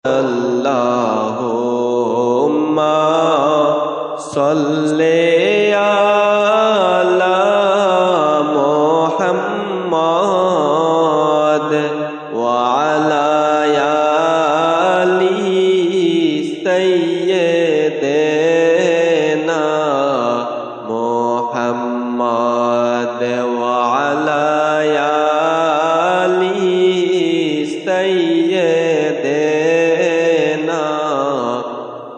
Allahumma salli ala Muhammad wa ala ali sayyidina Muhammad wa ala ali sayyidina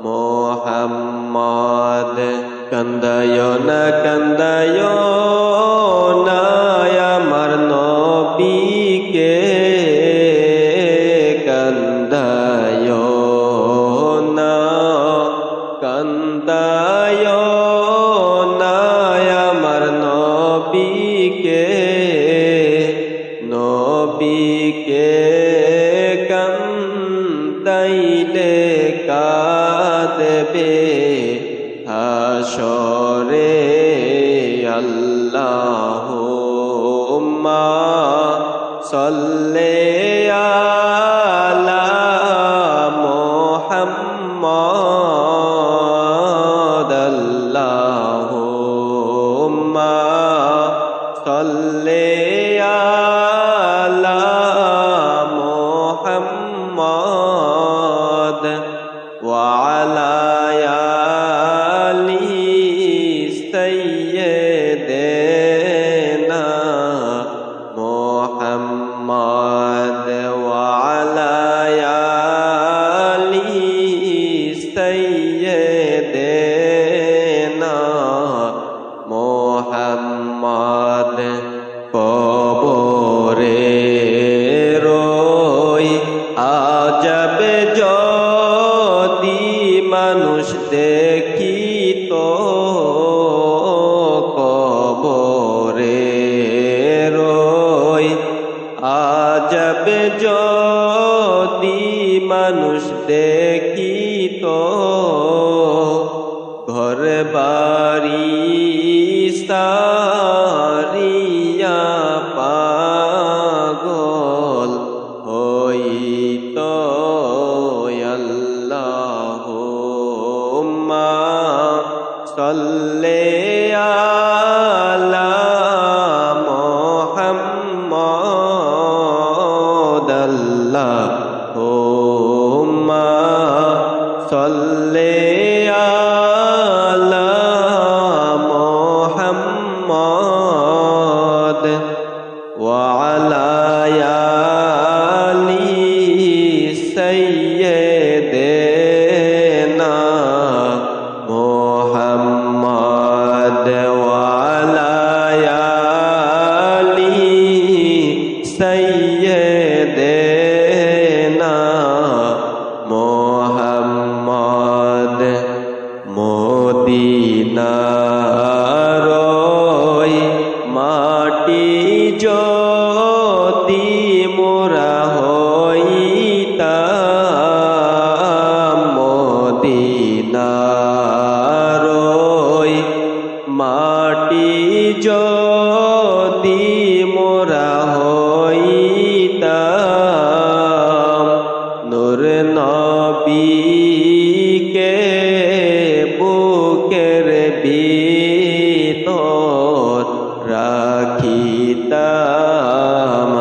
Muhammad. Kandayo na আমার নবীকে, কান্দায় না আমার নবীকে, নবীকে কান্দাইলে কাঁদবে হাসরে। আল্লাহুম্মা সাল্লি আলা মুহাম্মাদ। আল্লাহুম্মা সাল্লি আলা মুহাম্মাদ ওয়া আলা আলি সাইয়্যিদিনা মুহাম্মাদ ওয়া আলা আলি সাইয়্যিদিনা মুহাম্মাদ। কবরে রই আজব যদি মানুষ দেখিত, কবরে রই আজব যদি মানুষ দেখিত, ঘর বাড়ি সারিয়া পাগল হইত। আল্লাহুম্মা সাল্লি আলা মুহাম্মাদ। আল্লাহুম্মা সাল্লি আলা মুহাম্মাদ ওয়া আলা আলি সাইয়্যিদিনা মুহাম্মাদ ওয়া আলা আলি সাইয়্যিদিনা মুহাম্মাদ। মদিনার ওই মাটি যদি মোরা হইতাম, মদিনার ওই মাটি যদি মোরা হইতাম, নূর নবীকে বুকের ভিতর রাখিতাম।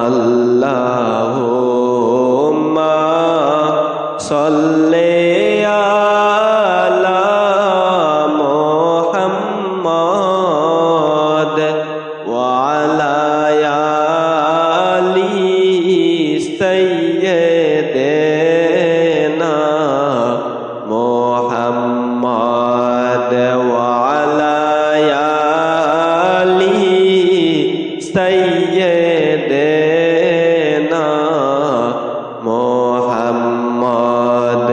আল্লাহুম্মা সাল্লি আলা মুহাম্মাদ ওয়া আলা আলি সাইয়্যিদিনা মুহাম্মাদ ওয়া আলা আলি সাইয়্যিদিনা মুহাম্মাদ।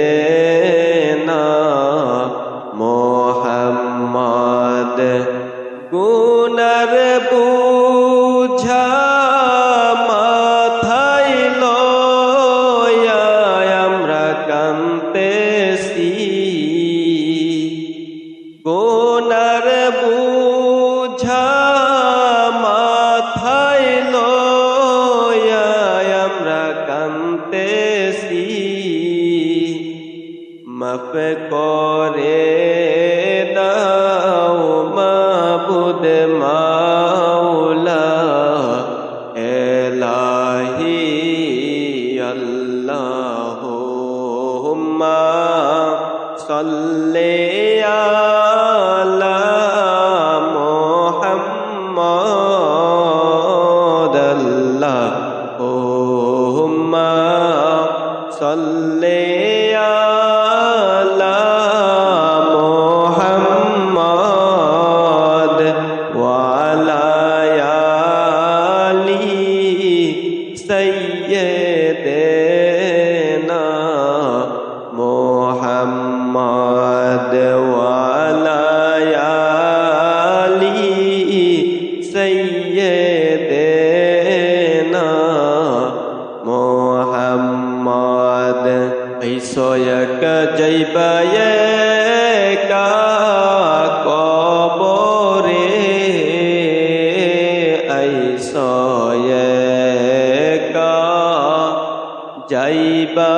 سيدنا محمد গুনার বুঝা মাথায় লয়া আমরা কান্দেছি গুনার বুঝা মাথায় লয়া আমরা কান্দেছি মাফ করে দাও মাবুদ মাওলা এলাহি আল্লাহুম্মা সাল্লি আলা মুহাম্মাদ আল্লাহুম্মা সাল্লি سيدنا محمد وعلى آله سيدنا محمد إيسويك جيبايك قبري إيسويك যাইবা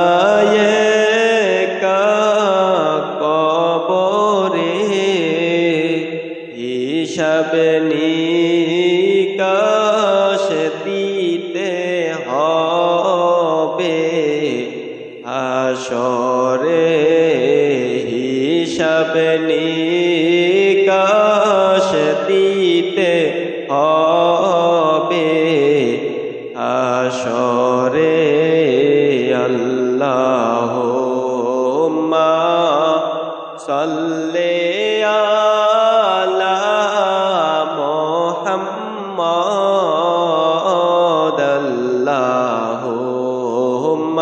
একা কবরে হিসাব নিকাশ দিতে হবে হাসরে হিসাব নিকাশ দিতে হবে হাসরে اللهم صل على محمد اللهم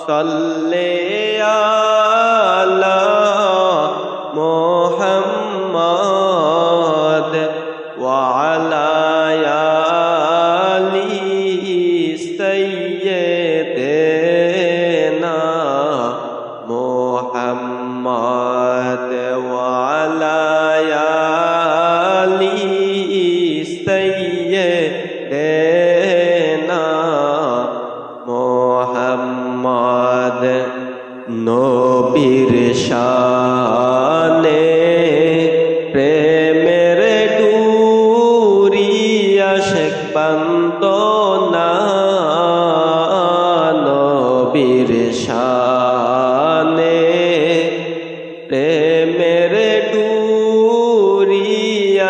صل على محمد وعلى آله سيدنا محمد وعلى آله سيدنا محمد নবীর শানে প্রেমের ডুরি আশিক বান্দনা নবীর শানে প্রেমের ডুরি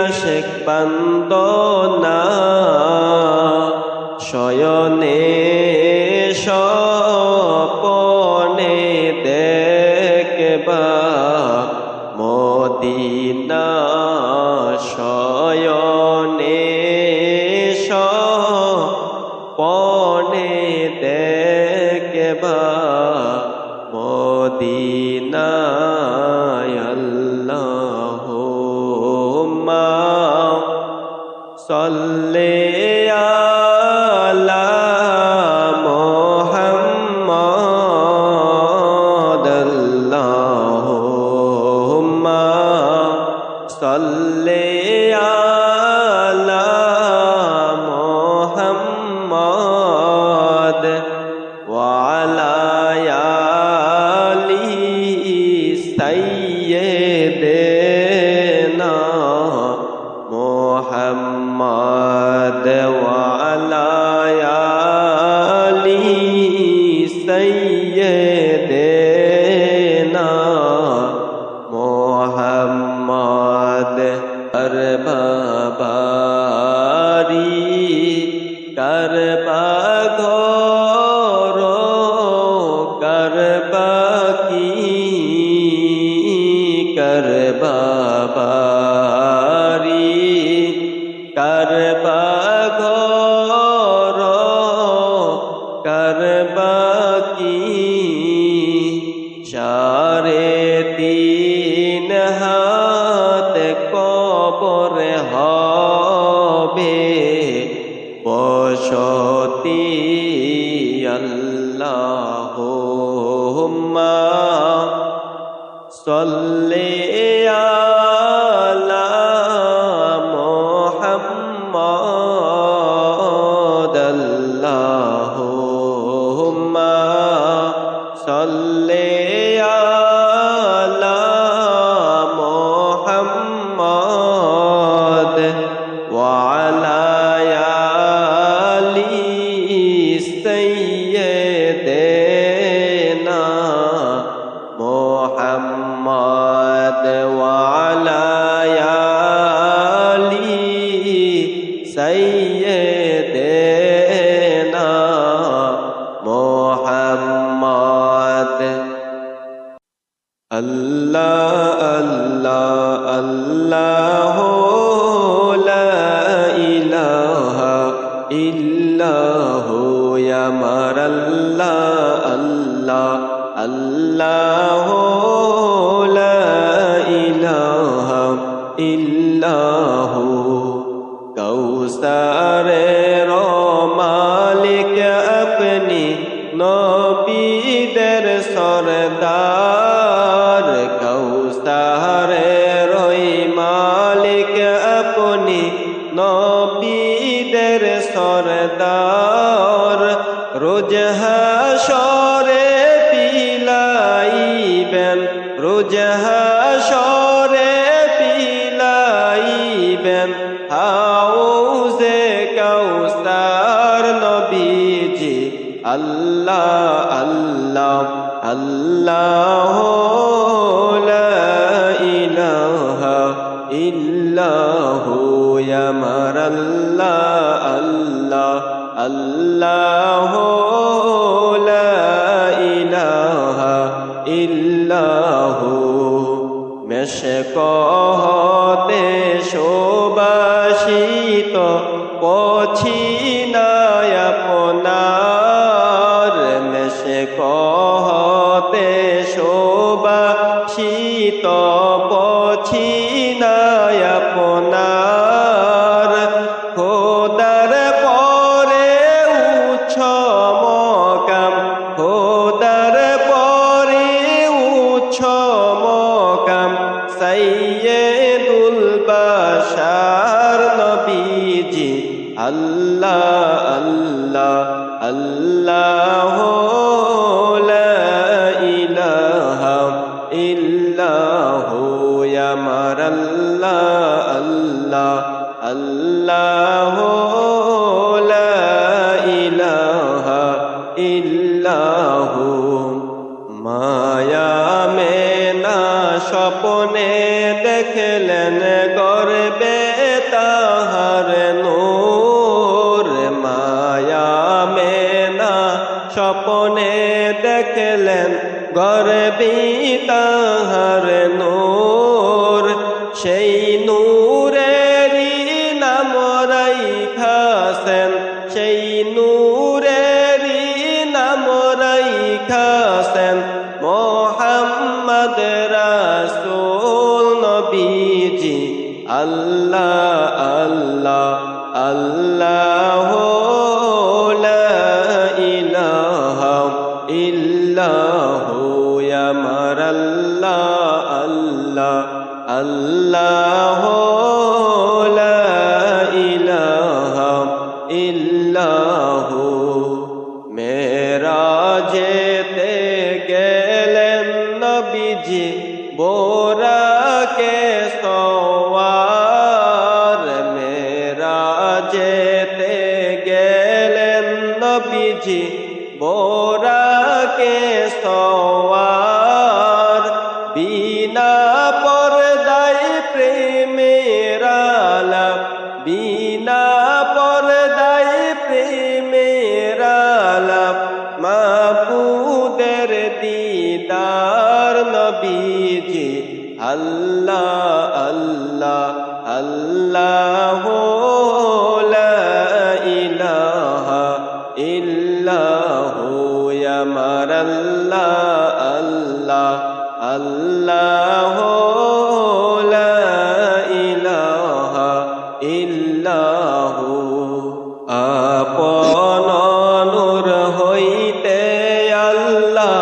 আশিক বান্দনা শয়নে স্বপনে দেখবা মদিনা শয়নে স্বপনে দেখবা মদিনা আল্লাহুম্মা সাল্লি আলা মুহাম্মাদ আল্লাহুম্মা সাল্লি আলা মুহাম্মাদ وعلى آله سيدنا محمد وعلى آله سيدنا محمد করবাবারি করবা ঘর করবা কি করবাবারি করবা ঘর বসতি আল্লাহুম্মা সাল্লি আলা মুহাম্মাদ আল্লাহুম্মা সাল্লি আলা মুহাম্মাদ ওয়া আলা আলি সাইয়্যিদিনা মুহাম্মাদ ওয়া আলা আলি সাইয়্যিদিনা মুহাম্মাদ আল্লাহ আল্লাহ আল্লাহ লা ইলাহা ইল্লাহু আমার আল্লাহ আল্লাহ আল্লাহ লা ইলাহা ইল্লাহু কাউসারের মালিক আপনি নবীদের সরদার কাউসারের মালিক আপনি নবীদের সরদার রোজ হাশরে পিলাইবেন রোজ হাশরে পিলাইবেন হাউজে কাউসার নবীজি আল্লাহ আল্লাহ আল্লাহ লা ইলাহা ইল্লাহু আমার আল্লাহ আল্লাহ আল্লাহ লা ইলাহা ইল্লাহু মেশকহতে সুবাসিত পছিনায় আপনার মেশকহতে সুবাসিত পছিনায় আপনার খোদার পরে উচ্চ মকাম খোদার পরে উচ্চ মকাম সাইয়্যিদুল বাশার নবীজি আল্লাহ আল্লাহ আল্লাহ লা ইলাহা ইল্লাহু আমার আল্লাহ আল্লাহ আল্লাহ লা ইলাহা ইল্লাহু মায়া মেনা স্বপ্নে দেখলেন গর্বে তাহার নূর মায়া মেনা স্বপ্নে দেখলেন গর্বে তাহার নূর সেই নূরেরই নাম রাইখাছেন সেই নূরেরই নাম রাইখাছেন মুহাম্মদ রাসূল নবীজি আল্লাহ আল্লাহ আল্লাহ লা ইলাহা ইল্লাহু আমার আল্লাহ আল্লাহ আল্লাহ লা ইলাহা ইল্লাহু মেরাজেতে গেলেন নবীজি বোরাকে সওয়ার মেরাজেতে গেলেন নবীজি বোরাকে সওয়ার বিনা পর্দায় প্রেমের আলাপ বিনা পর্দায় প্রেমের আলাপ মাবুদের দিদার নবীজি আল্লাহ আল্লাহ আল্লাহ লা ইলাহা ইল্লাহু আমার আল্লাহ আল্লাহ আপন নূর হইতে আল্লাহ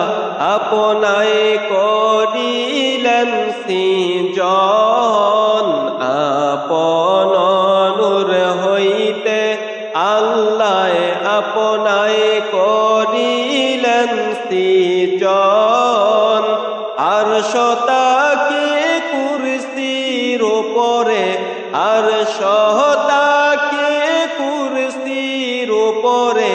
আপনাই করিলেন সৃজন। আপন নূর হইতে আল্লাহ আপনাই করিলেন সৃজন। আরশ তাকে কুরসির উপরে, আরশ তাকে কুরসির উপরে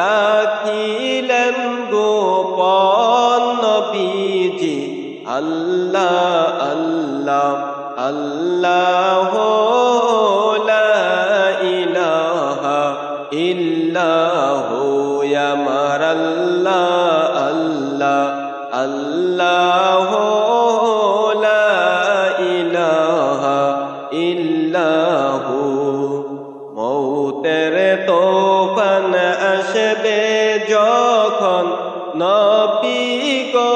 রাখিলেন গোপন নবীজি। আল্লাহ আল্লাহ আল্লাহ লা ইলাহা ইল্লাহু আমার আল্লাহ আল্লাহ আল্লাহ লা ইলাহা ইল্লাহু। মৌতের তোফান আসবে যখন নবী গো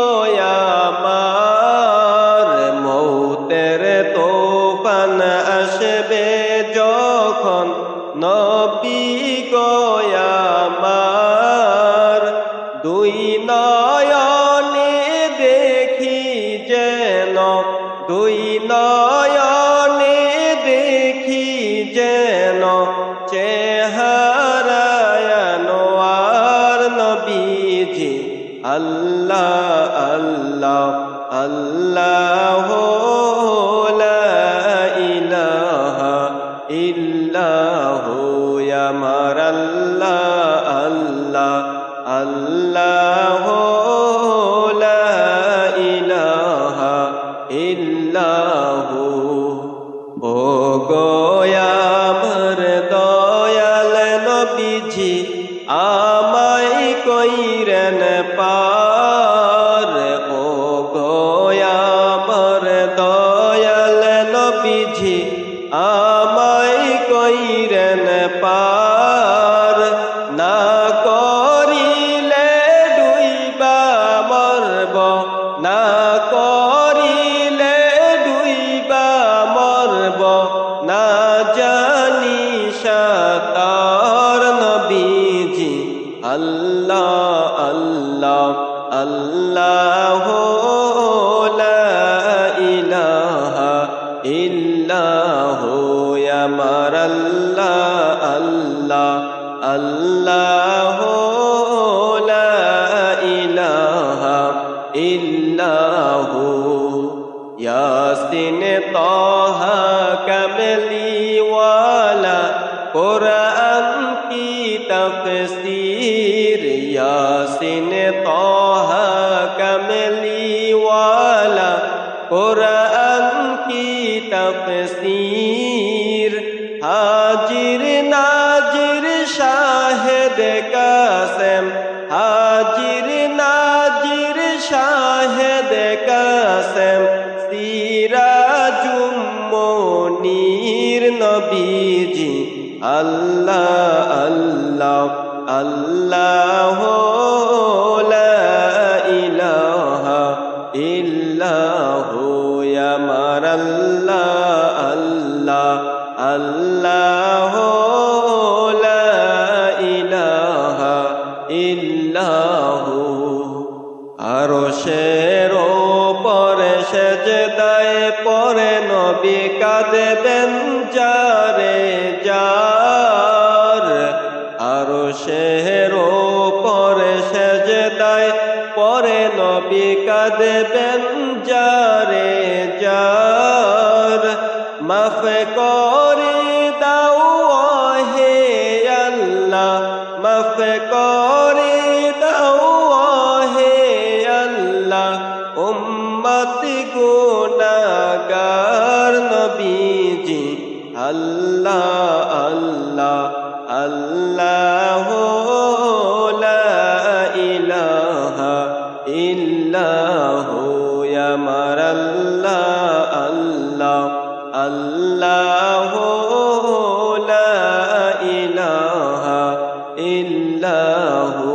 আমার, মৌতের তোফান আসবে যখন নবী গো আমার, দুই নয়নে দেখি যেন, দুই নয়নে দেখি যেন চেহারায় আনোয়ার নবীজি। আল্লাহ আল্লাহ আল্লাহ লা ইলাহা ইল্লাহু আমার আল্লাহ আল্লাহ আল্লাহ লা ইলাহা ইল্লাহু। ও গো আমার দয়াল নবীজি আমায় কইরেন পার, ও গো আমার দয়াল নবীজি আমায় কইরেন পার। না করিলে ডুইবা মরব, না করিলে ডুইবা মরব, না জানি সাতার নবীজি। আল্লাহ আল্লাহ আল্লাহ লা ইলাহা ইল্লাহু আমার আল্লাহ আল্লাহ আল্লাহ লা ইলাহা ইল্লাহু। ইয়াসিন তাহা কামলিওয়ালা কুরআন কি তাফসীর, ইয়াসিন তাহা কামলিওয়ালা কুরআন কি তাফসীর। হাজির নাজির শাহেদ কাসেম, হাজির নাজির শাহেদ কাসেম, সিরাজুম মুনীর নবীজি। আল্লাহ আল্লাহ আল্লাহ লা ইলাহা ইল্লাহু আমার আল্লাহ আল্লাহ আল্লাহ লা ইলাহা ইল্লাহু। আরশের উপরে সেজদায় পড়ে নবী কাঁদবেন যারে যার, আরশের উপরে সেজদায় পড়ে নবী কাঁদবেন যারে যার। মাফ করে দাও হে আল্লাহ, মাফ করে দাও হে আল্লাহ, উম্মত গুনাহগার নবীজি। আল্লাহ আল্লাহ আল্লাহ লা ইলাহা ইল্লাহু আমার আল্লাহ আল্লাহ আল্লাহ লা ইলাহা ইল্লাহু।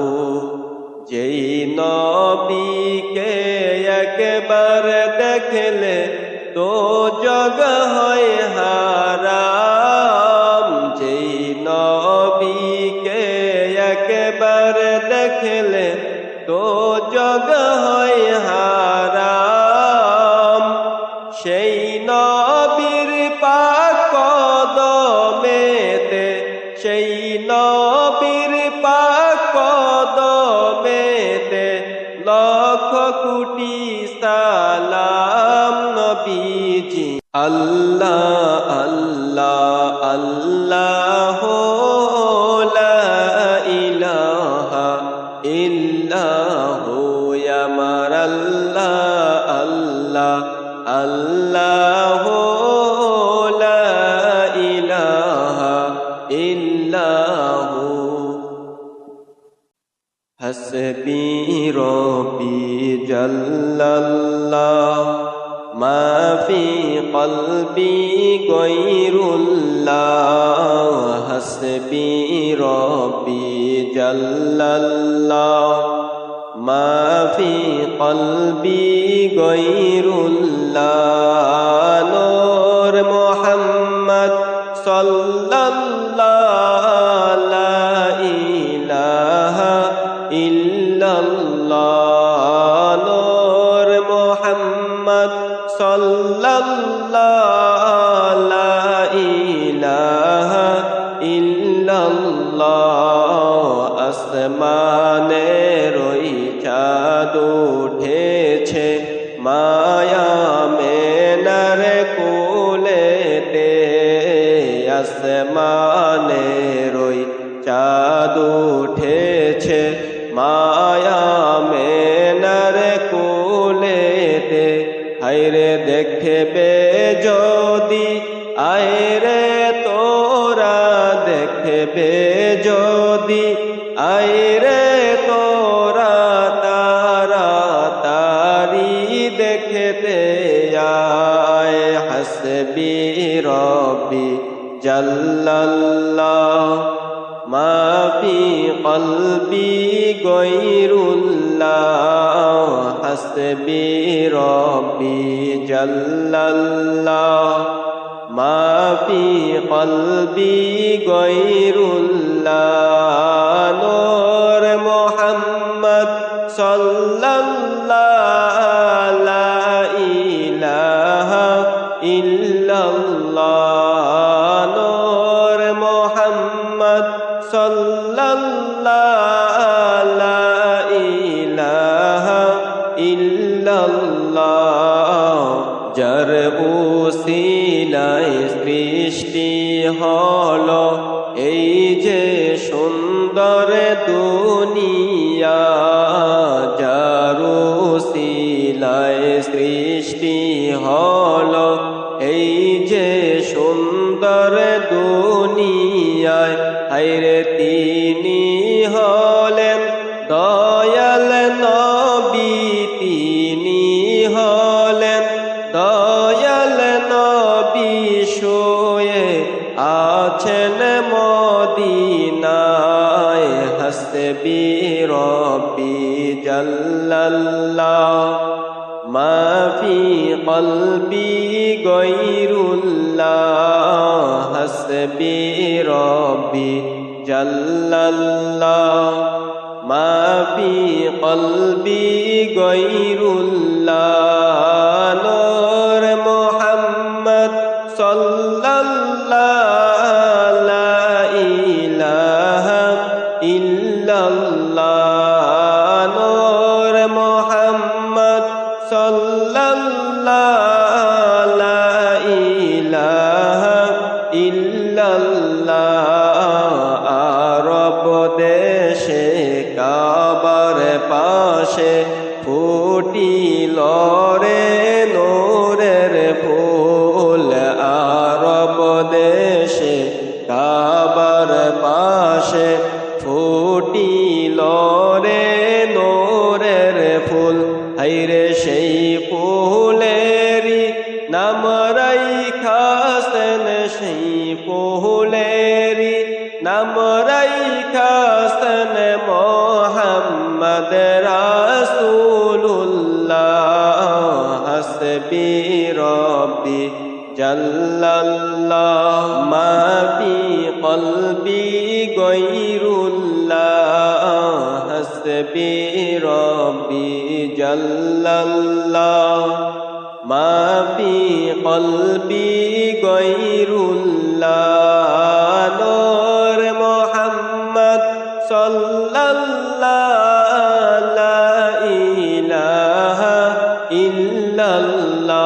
যেই নবীকে একবার দেখলে তো জগ হয় হারাম, যেই নবী একবার দেখলে তো জগ হয় হারাম। সেই নবীর পাক কদমেতে, সেই নবীর পাক কদমেতে লক্ষ কোটি সালাম নবীজি। আল্লাহ আল্লাহ আল্লাহ লা ইলাহা ইল্লাহু আমার আল্লাহ আল্লাহ আল্লাহ লা ইলাহা ইল্লাহু। হাসবি রব্বি জাল্লাল্লাহ মা ফি কলবি গায়রুল্লাহ। হাসবি রব্বি জাল্লাল্লাহ মা ফি কলবি গায়রুল্লাহ। নূর মুহাম্মদ সাল্লাল্লাহু লা ইলাহা ইল্লাল্লাহ। নূর মুহাম্মদ সাল্লাল্লাহু লা ইলাহা ইল্লাল্লাহ। আসমানের ওই চাঁদ উঠেছে মায়া মেনার কোলেতে। আসমানের ওই চাঁদ উঠেছে মায়া মেনার কোলেতে। হায়রে দেখবে যদি আয়রে তোরা, দেখবে যদি আয়রে তোরা তাড়াতাড়ি দেখতে আয়। হাসবি রব্বি জাল্লাল্লাহ মা ফি কলবি গায়রুল্লাহ। হাসবি রব্বি জাল্লাল্লাহ মা ফি কলবি গায়রুল্লাহ। নূর মুহাম্মদ সাল্লাল্লাহু লা ইলাহা ইল্লাল্লাহ। নূর মুহাম্মদ সাল্লাল্লাহু লা ইলাহা ইল্লাল্লাহ। যার উসিলায় সৃষ্টি হলো এই যে সুন্দর দুনিয়া। যার উসিলায় সৃষ্টি হলো এই যে সুন্দর দুনিয়ায়। হায়রে তিনি হলেন দয়াল নবী, তিনি হলেন দয়াল নবী। শুয়ে আছেন মদিনায়। হাসবি রব্বি জাল্লাল্লাহ মা ফি কলবি গায়রুল্লাহ। হাসবি রব্বি জাল্লাল্লাহ মা ফি কলবি গায়রুল্লাহ। নূর মুহাম্মদ সাল্লাল্লাহু লা ইলাহা ইল্লাল্লাহ। নূর মুহাম্মদ সাল্লাল্লাহু লা ইলাহা ইল্লাল্লাহ। আরব দেশে কাবার পাশে ফুটিল রে নূরের ফুল। আরব দেশে কাবার পাশে ফুটিল রে নূরের ফুল। হায়রে সেই ফুলেরি নাম রাইখাছেন, সেই ফুলেরি নাম রাইখাছেন মুহাম্মদ রাসূলুল্লাহ। হাসবি রব্বি জাল্লাল্লাহ মা ফি কলবি গায়রুল্লাহ। হাসবি রব্বি জাল্লাল্লাহ মা ফি কলবি গায়রুল্লাহ নূর মুহাম্মদ সাল্লাল্লাহু লা ইলাহা ইল্লাল্লাহ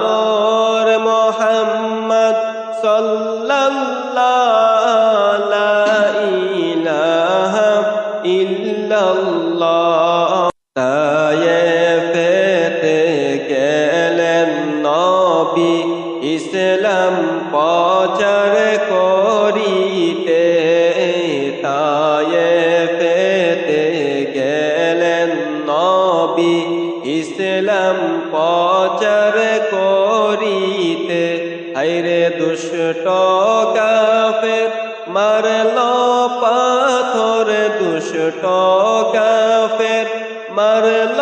নূর মুহাম্মদ সাল্লাল্লাহু লা ইলাহা ইল্লাল্লাহ তায়েফেতে গেলেন নবী ইসলাম প্রচার করিতে তায়েফেতে গেলেন নবী ইসলাম প্রচার করিতে হায়রে দুষ্ট কাফের মারল পাথর দুষ্ট কাফের মারল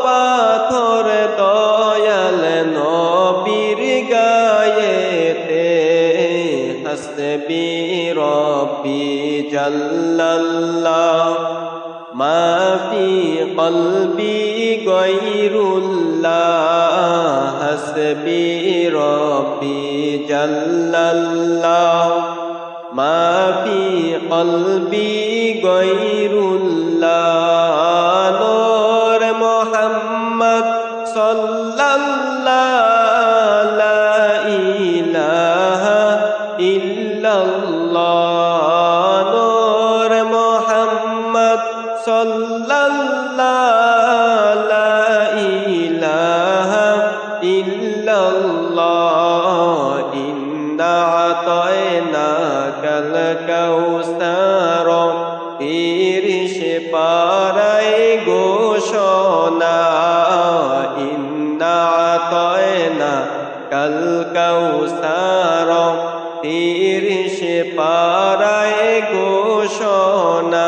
পাথর দয়াল নবীর গায়েতে হাসবি রব্বি জাল্লাল্লাহ মা ফি কলবি গায়রুল্লাহ হাসবি রব্বি জাল্লাল্লাহ মা ফি কলবি গায়রুল্লাহ নূর মুহাম্মদ সাল্লাল্লাহু লা ইলাহা ইল্লাল্লাহ নূর মুহাম্মদ সাল্লাল্লাহু লা ইলাহা ইল্লাল্লাহ ইন্না আতাইনাকাল কাউসার তিরিশ পারায় ঘোষণা ইন্না আতাইনাকাল কাউসার তিরিশ পারায় ঘোষণা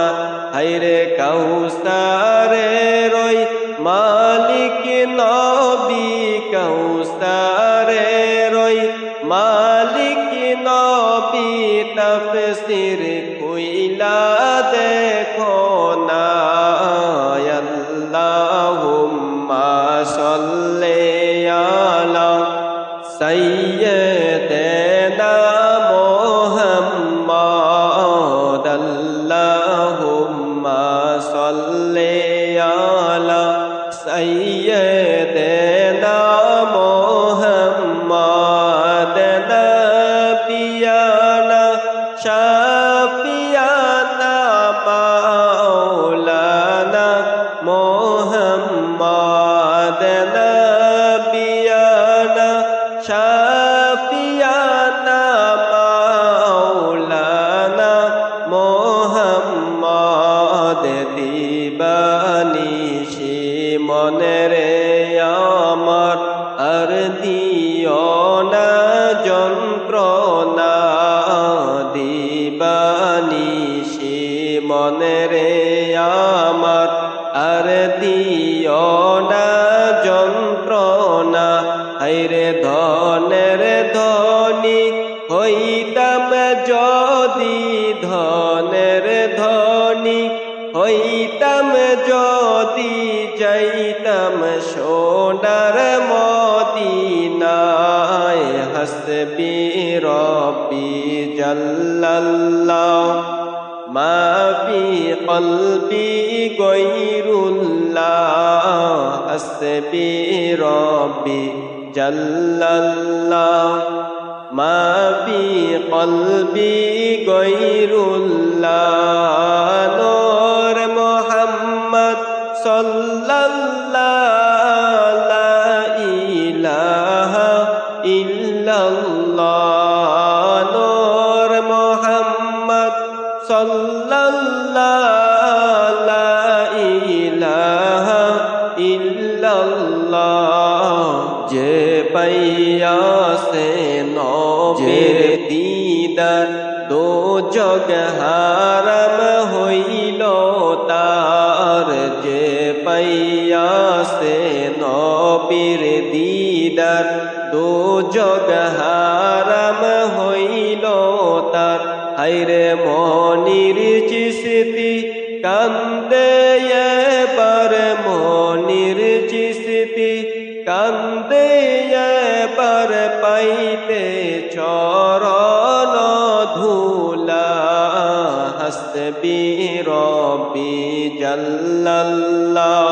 হায়রে কাউসারের ওই মালিক নবী কাউসারের ওই মালিক নবী তাফসীর কইলা দেখো না আল্লাহুম্মা সাল্লি আলা সাইয়্যিদিনা মুহাম্মাদ আল্লাহুম্মা সাল্লি আলা সাইয়্যিদিনা মুহাম্মাদ নবিয়ানা শাফিয়ানা মাওলানা মুহাম্মাদ নবিয়ানা শাফিয়ানা মাওলানা মুহাম্মাদ দিবানিশি মনে রে আমার আর দিও না যন্ত্রণা দিবানিশি মনে রে আমার আর দিও না যন্ত্রণা হায়রে ধনের ধনী হইতাম যদি ধনের ধনী হইতাম যদি যাইতাম সোনার মদিনায় হাসবি রব্বি জাল্লাল্লাহ মা ফি কলবি গায়রুল্লাহ হাসবি রব্বি জাল্লাল্লাহ মা ফি কলবি গায়রুল্লাহ নূর মুহাম্মদ সাল্লাল্লাহু লা ইলাহা ইল্লাল্লাহ নূর মুহাম্মদ সাল্লাল্লাহু লা ইলাহা ইল্লাল্লাহ যে পাইয়াছে নবীর দিদার দো জগ হারাম হইল তার যে পাইয়াছে নবীর দিদার দো জগ হারাম হইল তার হায়রে মনির চিশতি কান্দে এবার মনির চিস্তি, কান্দে এবার পাইতে চরণ ধুলা। হাসবি রব্বি জাল্লাল্লাহ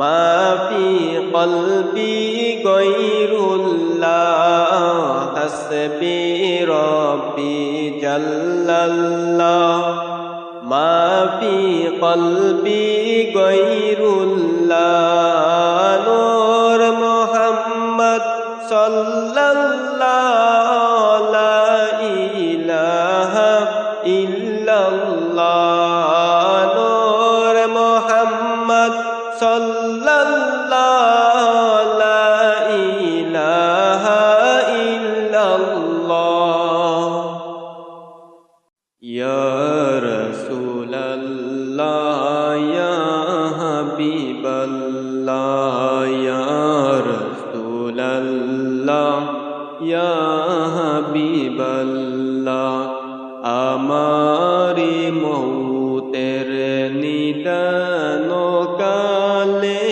মা ফি কলবি গায়রুল্লাহ। হাসবি রব্বি জাল্লাল্লাহ মা ফি কলবি গায়রুল্লাহ। নূর মুহাম্মদ সাল্লাল্লাহু লা ইলাহা ইল্লাল্লাহ। নূর মুহাম্মদ সাল্লাল্লাহু লা ইলাহা ইল্লাল্লাহ। ইয়া রাসূলাল্লাহ ইয়া হাবিবাল্লাহ ইয়া রাসূলাল্লাহ ইয়া হাবিবাল্লাহ। আমারি মৌতের নিদান কালে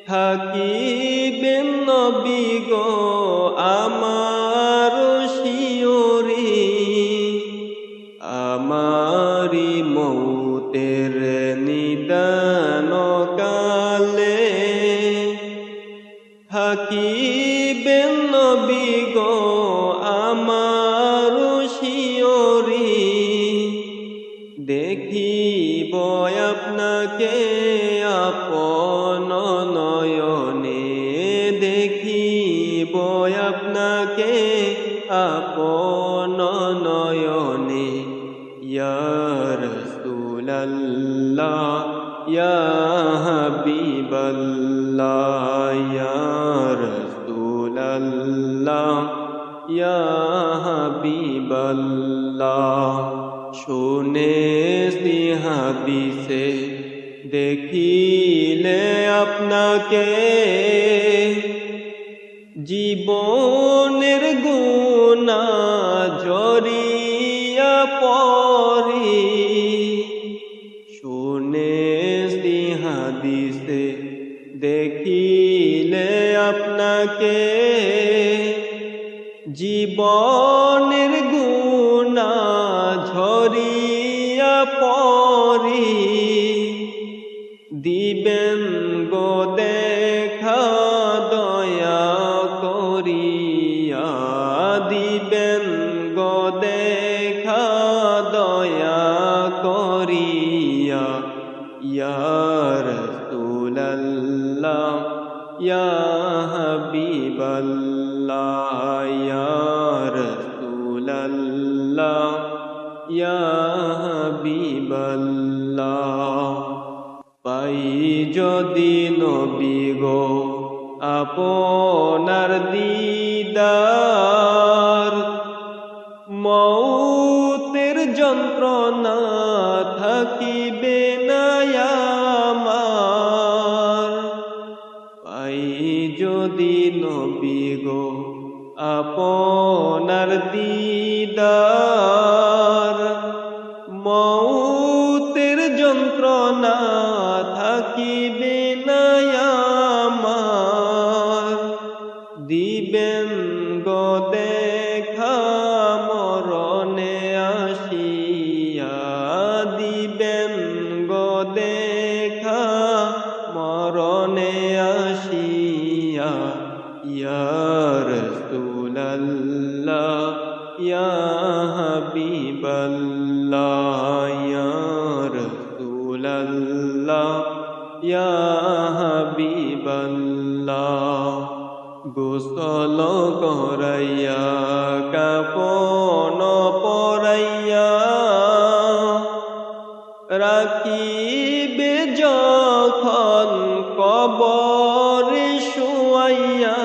থাকিবেন নবী গো আমার শিয়রে। আমারি মৌতের নিদান কালে থাকিবেন নবী গো আমার শিয়রে। দেখিব আপনাকে আপন নয়নে, দেখিব আপনাকে আপন নয়নে। ইয়া রাসূলাল্লাহ ইয়া হাবিবাল্লাহ ইয়া রাসূলাল্লাহ ইয়া হাবিবাল্লাহ। শুনেছি হাদিসে দেখিলে আপনাকে জীবনের গুনাহ ঝরিয়া পড়ে। শুনেছি হাদিসে দেখিলে আপনাকে জীবনের গুনাহ ঝরিয়া পড়ে। দিবেন গো দেখা দয়া করিয়া, দিবেন গো দেখা দয়া করিয়া। ইয়া রাসূলাল্লাহ ইয়া হাবিবাল্লাহ ইয়া রাসূলাল্লাহ ইয়া হাবিবাল্লাহ। পাই যদি নবী গো আপনার দিদার, মৌতের যন্ত্রণা থাকিবে না আমার। পাই যদি নবী গো আপনার দিদার, মৌতের যন্ত্রণা থাকিবে না আমার। দিবেন গো দেখা মরণে আসিয়া, দিবেন গো দেখা মরণে আসিয়া। ইয়া রাসূলাল্লাহ ইয়া হাবিবাল্লাহ ইয়া রাসূলাল্লাহ ইয়া হাবিবাল্লাহ। গোসল করাইয়া কাফন পরাইয়া, রাখিবে যখন কবরে শুয়াইয়া।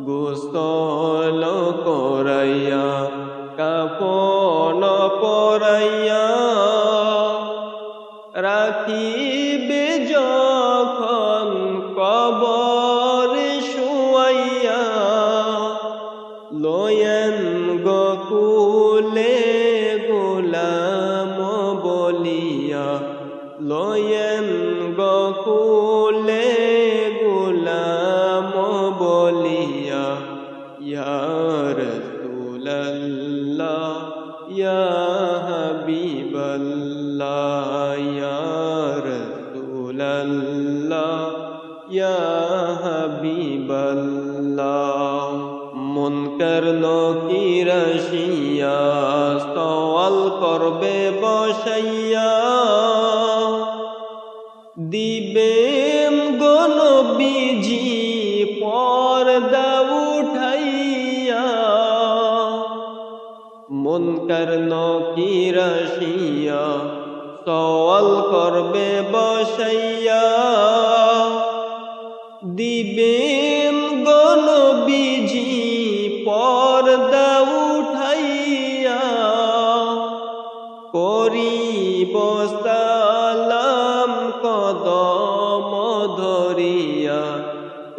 গোসল করাইয়া কাফন পরাইয়া, রাখিবে যখন কবরে শুয়াইয়া। লয়েন গকুলে গোলাম লয়েন গকুলে গুলাম বলিয়া ইয়া রাসূলুল্লাহ ইয়া হাবিবাল্লাহ ইয়া রাসূলুল্লাহ ইয়া হাবিবাল্লাহ মুনকার নকির আসিয়া সওয়াল করবে বসাইয়া দিবেন গো নবীজি পর্দা উঠাইয়া মুনকার নকির আসিয়া সওয়াল করবে বসাইয়া দিবেন গো নবীজি পর্দা উঠাইয়া করিব সালাম কদম ধরিয়া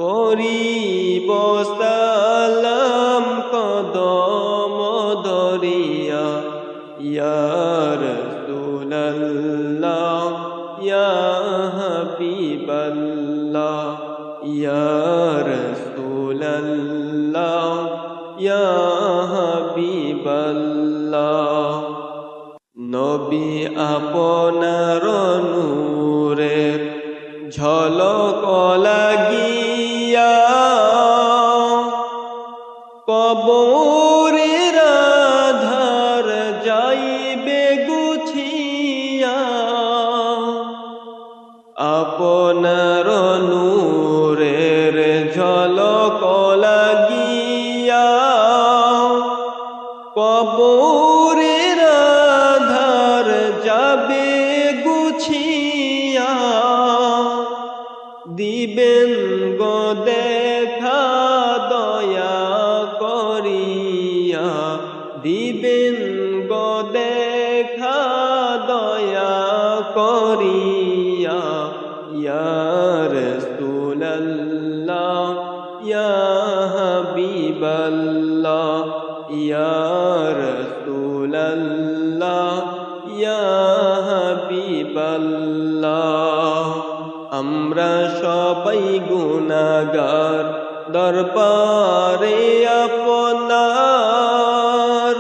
করিব সালাম কদম ধরিয়া ইয়া রাসূলুল্লাহ ইয়া হাবিবাল্লাহ ইয়া রাসূলুল্লাহ ইয়া হাবিবাল্লাহ নবী আপনার নূরের ঝলক লাগিয়া কবরের আধার যাইবে গুছিয়া আপনার নূরের ঝলক লাগিয়া কবরের আধার যাবে গুছিয়া দিবেন গো দেখা দয়া করিয়া দিবেন গো দেখা দয়া করিয়া ইয়া রাসূলুল্লাহ ইয়া হাবিবাল্লাহ ইয়া রাসূলুল্লাহ ইয়া হাবিবাল্লাহ আমরা সবাই গুনাহগার দরবারে আপনার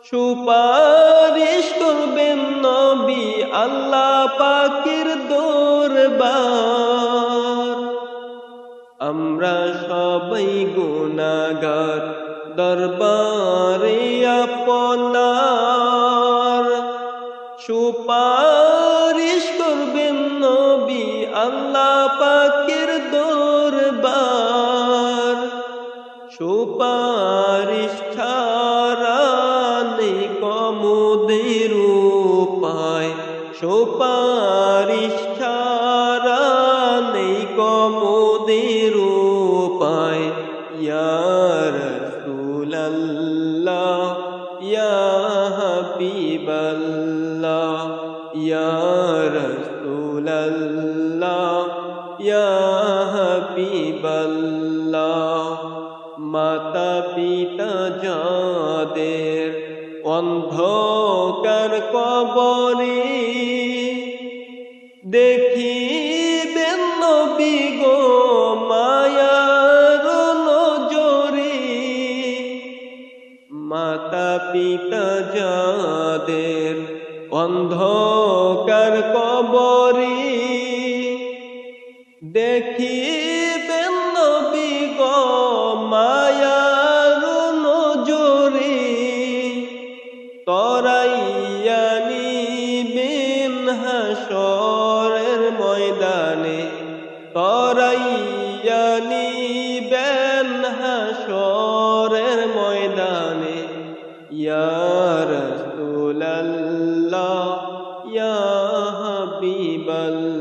সুপারিশ করবেন নবী আল্লাহ পাকের দরবার আমরা সবাই গুনাহগার দরবারে আপনার সুপারিশ করবেন নবী আল্লাহ পাকের দরবার সুপারিশ ছাড়া নেই কমুদের উপায় সুপারিশ ছাড়া নেই কমুদের উপায় ইয়া রাসূলুল্লাহ ইয়া হাবিবাল্লাহ ইয়া রাসূলুল্লাহ ইয়া হাবিবাল্লাহ মাতা পিতা যাদের অন্ধকার কবরে দেখিবেন নবী গো মায়ার নজরে মাতা পিতা যাদের অন্ধকার কবরে দেখিবেন নবী গো মায়ার নজরে তরাইয়া নিবেন হাসরের ময়দানে তরাইয়া নিবেন হাসরের ময়দানে ইয়া রাসূলুল্লাহ ইয়া হাবিবাল্লাহ